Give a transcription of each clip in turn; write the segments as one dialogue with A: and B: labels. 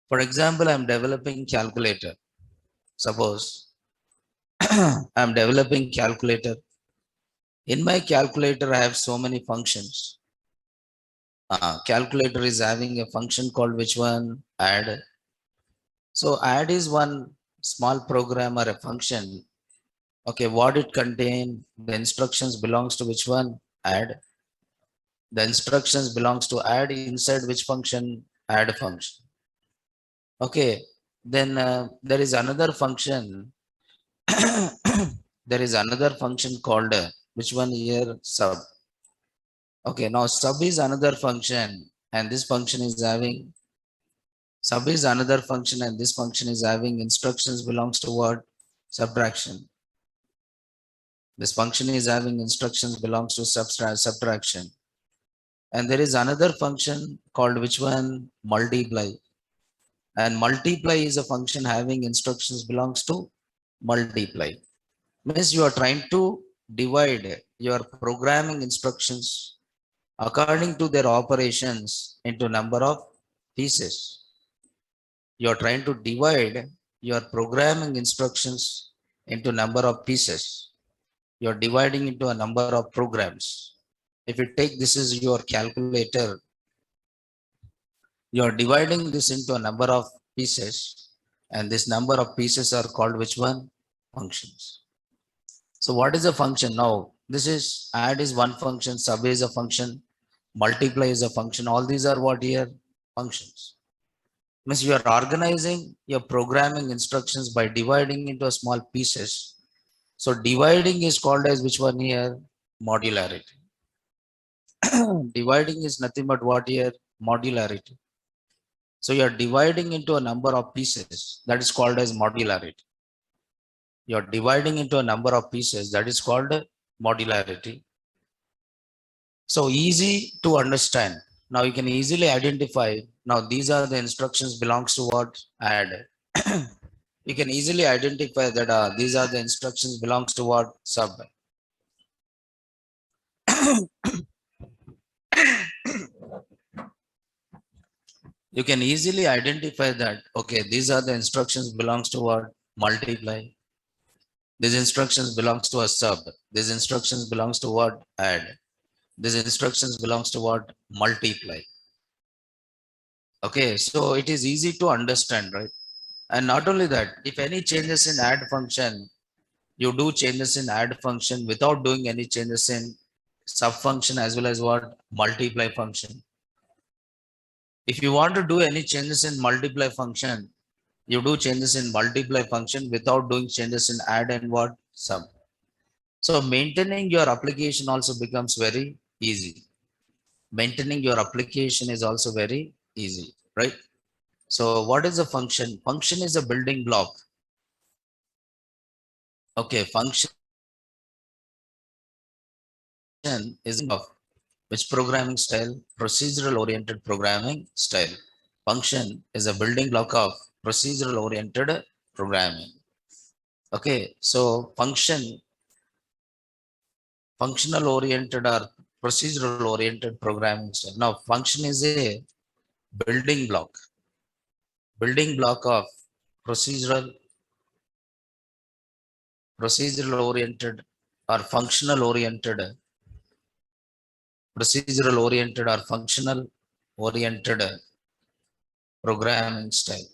A: For example, I'm developing calculator. Suppose I'm developing calculator. In my calculator, I have so many functions. Calculator is having a function called which one? Add. So add is one small program or a function. Okay, what it contain? The instructions belongs to which one? Add. The instructions belongs to add inside which function? Add function. Okay, then there is another function. There is another function called which one here? Sub. Okay, now sub is another function, and this function is having sub is another function, and this function is having instructions belongs to what? Subtraction. This function is having instructions belongs to subtraction. And there is another function called which one? Multiply. And multiply is a function having instructions belongs to multiply. Means you are trying to divide your programming instructions according to their operations into number of pieces. You are trying to divide your programming instructions into number of pieces. You are dividing into a number of programs. If you take this is your calculator, you are dividing this into a number of pieces, and this number of pieces are called which one? Functions. So what is a function? Now, this is add is one function, sub is a function, multiply is a function. All these are what here? Functions. Means you are organizing your programming instructions by dividing into small pieces. So dividing is called as which one here? Modularity. Dividing is nothing but what here? Modularity. So you are dividing into a number of pieces. That is called as modularity. You are dividing into a number of pieces. That is called modularity. So easy to understand. Now you can easily identify. Now these are the instructions belongs to what? Add. You can easily identify that these are the instructions belongs to what? Sub. You can easily identify that, okay, these are the instructions belongs to what? Multiply. These instructions belongs to a sub. These instructions belongs to what? Add. These instructions belongs to what? Multiply. Okay, so it is easy to understand, right? And not only that, if any changes in add function, you do changes in add function without doing any changes in sub function as well as what? Multiply function. If you want to do any changes in multiply function, you do changes in multiply function without doing changes in add and what? Sub. So maintaining your application also becomes very easy. Maintaining your application is also very easy, right? So what is a function? Function is a building block. Okay, function is of which programming style? Procedural oriented programming style. Function is a building block of procedural oriented programming. Okay, so functional oriented or procedural oriented programming style. Now function is a building block of procedural oriented or functional oriented procedural oriented or functional oriented programming style.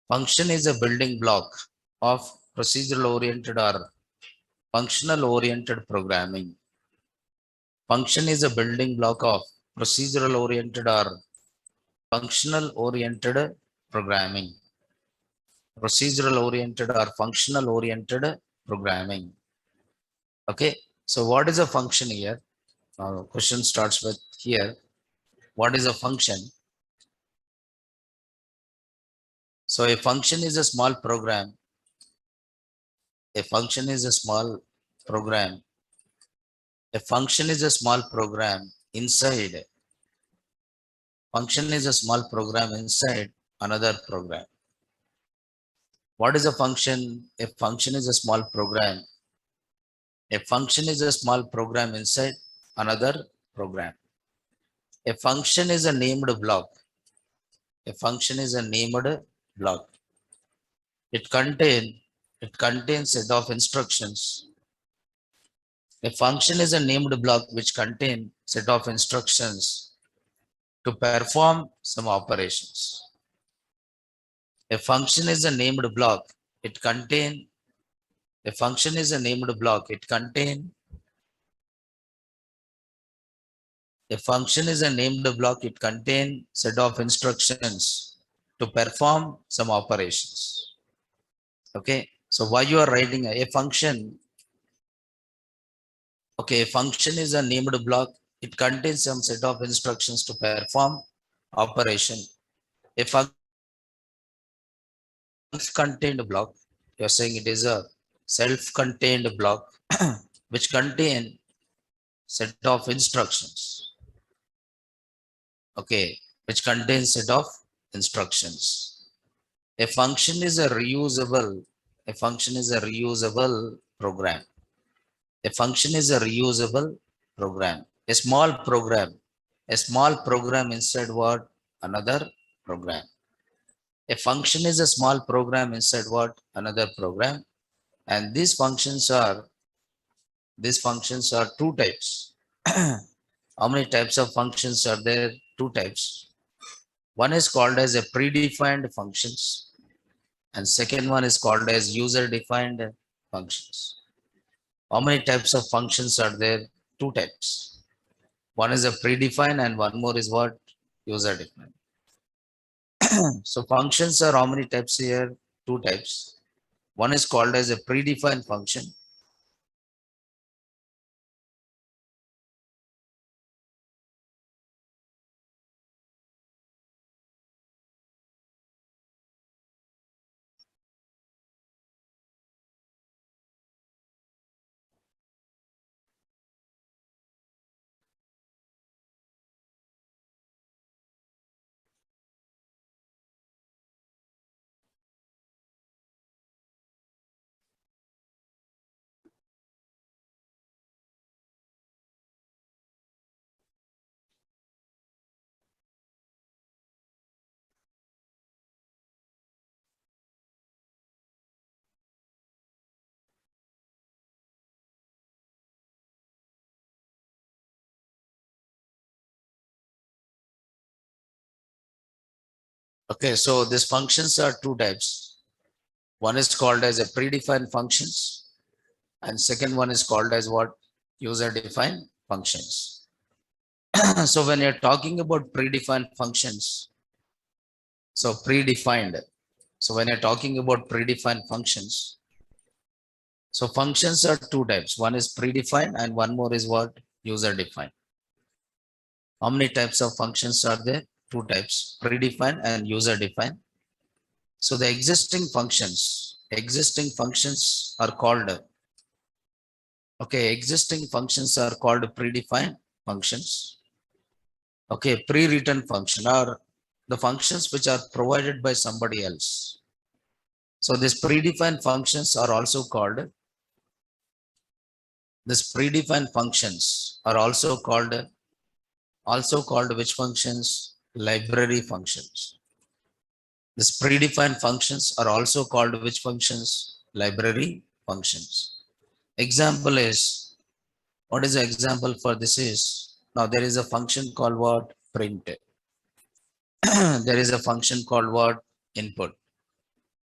A: Function is a building block of procedural oriented or functional oriented programming. Function is a building block of procedural oriented or functional oriented programming. Procedural oriented or functional oriented programming. Okay, so what is a function here? Question starts with here. What is a function? So a function is a small program. A function is a small program. A function is a small program inside. Function is a small program inside another program. What is a function? A function is a small program. A function is a small program inside another program. A function is a named block. A function is a named block. It contain it contains set of instructions. A function is a named block which contain set of instructions to perform some operations. A function is a named block. It contain a function is a named block. It contain A function is a named block. It contain set of instructions to perform some operations. Okay. So why you are writing a function? Okay, a function is a named block. It contains some set of instructions to perform operation. A self-contained block, you're saying it is a self-contained block which contain set of instructions. Okay, which contains set of instructions. A function is a reusable program. A function is a reusable program. A small program inside what? Another program. A function is a small program inside what? Another program. And these functions are two types. How many types of functions are there? Two types. One is called as a predefined functions, and second one is called as user-defined functions. How many types of functions are there? Two types. One is a predefined and one more is what? User-defined. So functions are how many types here? Two types. One is called as a predefined function. Okay, so these functions are two types. One is called as a predefined functions, and second one is called as what? User-defined functions. So when you're talking about predefined functions, so predefined. So when you're talking about predefined functions, so functions are two types. One is predefined and one more is what? User-defined. How many types of functions are there? Two types, predefined and user-defined. So the existing functions are called predefined functions. Okay, pre-written function are the functions which are provided by somebody else. So these predefined functions are also called which functions? Library functions. These predefined functions are also called which functions? Library functions. Example is, what is the example for this is, now there is a function called what? Print. There is a function called what? Input.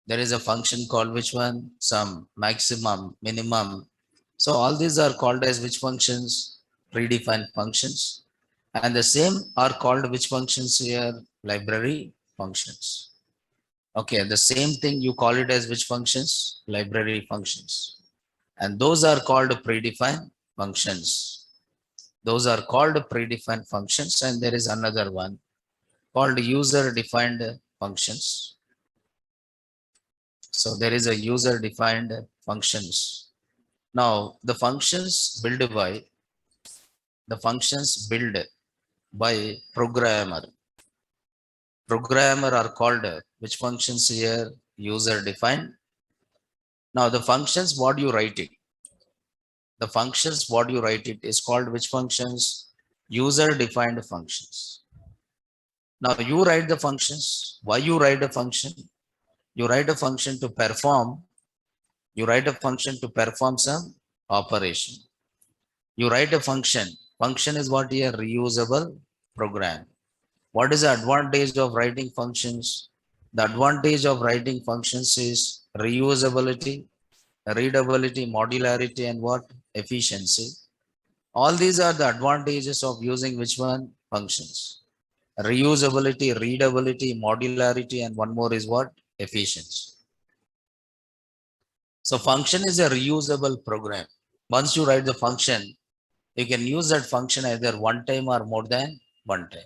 A: There is a function called which one? Sum, maximum, minimum. So all these are called as which functions? Predefined functions. And the same are called which functions here? Library functions. Okay, the same thing you call it as which functions? Library functions. And those are called predefined functions. Those are called predefined functions. And there is another one called user-defined functions. So there is a user-defined functions. Now the functions built by programmer. Programmer are called which functions here? User-defined. Now the functions what you write it. The functions what you write it is called which functions? User-defined functions. Now you write the functions. Why you write a function? You write a function to perform. You write a function to perform some operation. You write a function. Function is what is a reusable program. What is the advantage of writing functions? The advantage of writing functions is reusability, readability, modularity, and what? Efficiency. All these are the advantages of using which one? Functions. Reusability, readability, modularity, and one more is what? Efficiency. So function is a reusable program. Once you write the function, you can use that function either one time or more than one time.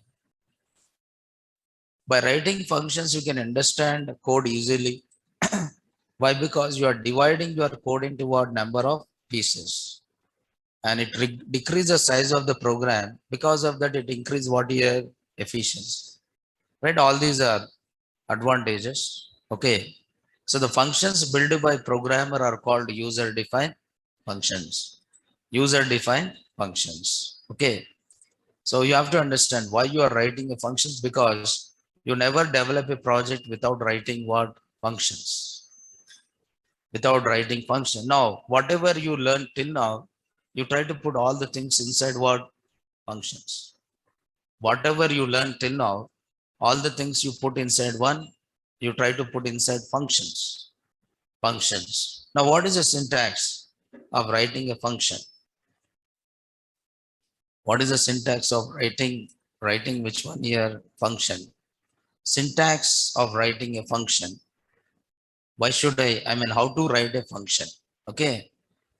A: By writing functions, you can understand code easily. Why? Because you are dividing your code into what number of pieces. And it decreases the size of the program. Because of that, it increases what your efficiency. Right? All these are advantages. Okay. So the functions built by programmer are called user-defined functions. User-defined functions. Okay. So you have to understand why you are writing the functions, because you never develop a project without writing what? Functions. Without writing function. Now, whatever you learn till now, you try to put all the things inside what? Functions. Whatever you learn till now, all the things you put inside one, you try to put inside functions. Functions. Now, what is the syntax of writing a function? What is the syntax of writing which one here? Function. Syntax of writing a function. Why should I mean, how to write a function? Okay.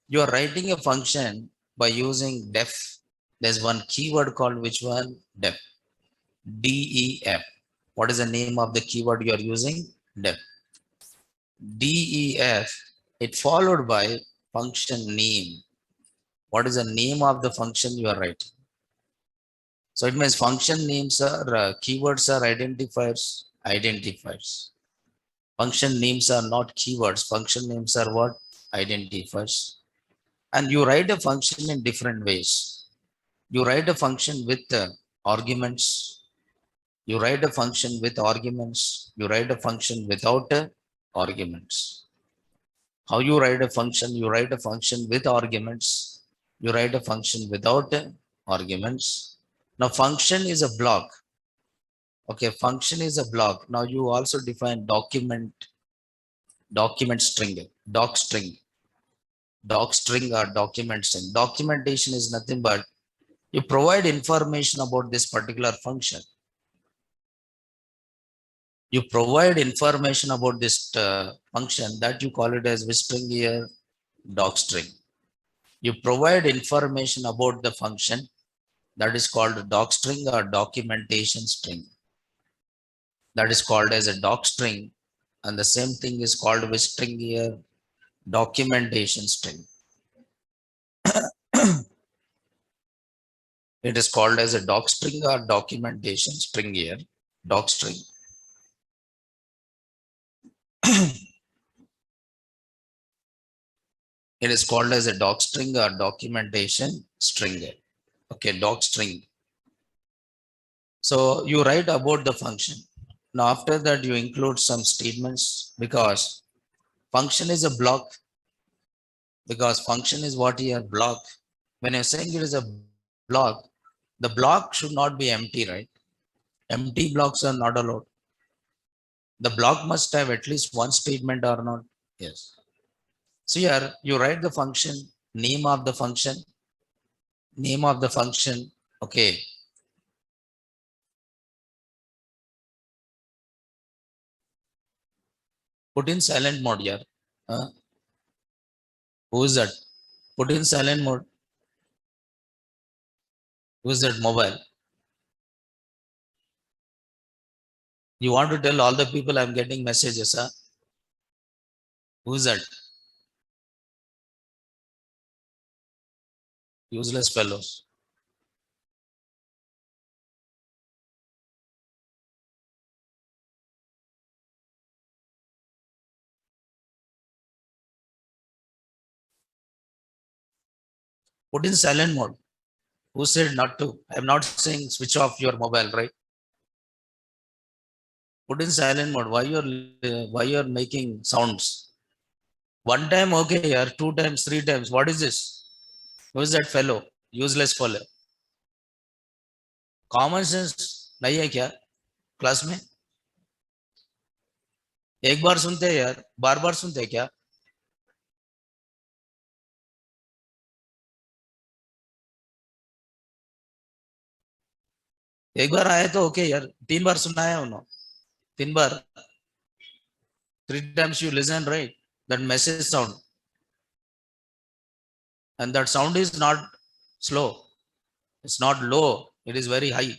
A: You are writing a function by using def. There's one keyword called which one? Def. DEF. What is the name of the keyword you are using? Def. DEF. It followed by function name. What is the name of the function you are writing? So it means function names are keywords are identifiers. Identifiers. Function names are not keywords. Function names are what? Identifiers. And you write a function in different ways. You write a function with arguments. You write a function with arguments. You write a function without arguments. How you write a function? You write a function with arguments. You write a function without arguments. Now function is a block. Okay, function is a block. Now you also define document string, doc string or document string. Documentation is nothing but you provide information about this particular function. You provide information about this function, that you call it as which string here? Doc string. You provide information about the function, that is called doc string or documentation string. That is called as a doc string, and the same thing is called which string here? Documentation string. It is called as a doc string or documentation string here. Doc string. It is called as a doc string or documentation string. Okay, doc string. So you write about the function. Now after that you include some statements, because function is a block. Because function is what here? Block. When you're saying it is a block, the block should not be empty, right? Empty blocks are not allowed. The block must have at least one statement or not. Yes. So here you write the function, name of the function, name of the function. Okay. Put in silent mode here. Who is that? Put in silent mode. Who is that mobile? You want to tell all the people I'm getting messages, huh? Who is that? Useless fellows. Put in silent mode. Who said not to? I'm not saying switch off your mobile, right? Put in silent mode. Why you're making sounds? One time okay, yaar. Two times, three times. What is this? Who is that fellow? Useless fellow. Common sense नहीं है क्या class में? एक बार सुनते हैं यार, बार बार सुनते हैं क्या? एक बार आए तो ओके यार, तीन बार सुनना है उन्होंने, तीन बार, three times you listen, right? That message sound, and that sound is not slow, it's not low, it is very high.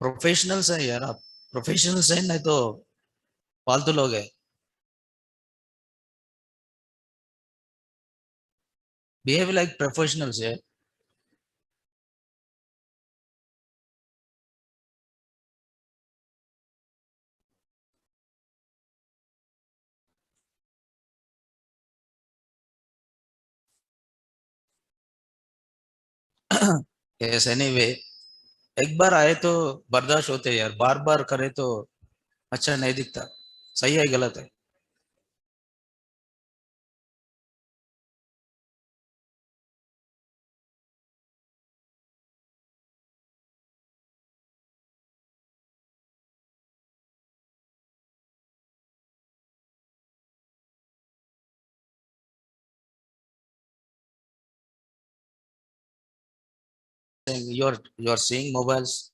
A: Professionals है यार आप, प्रोफेशनल्स है नहीं तो फालतू लोग है. Behave like professionals है. Yes, anyway, एक बार आए तो बर्दाश्त होते हैं यार, बार बार करे तो अच्छा नहीं दिखता. सही है गलत है? You're seeing mobiles.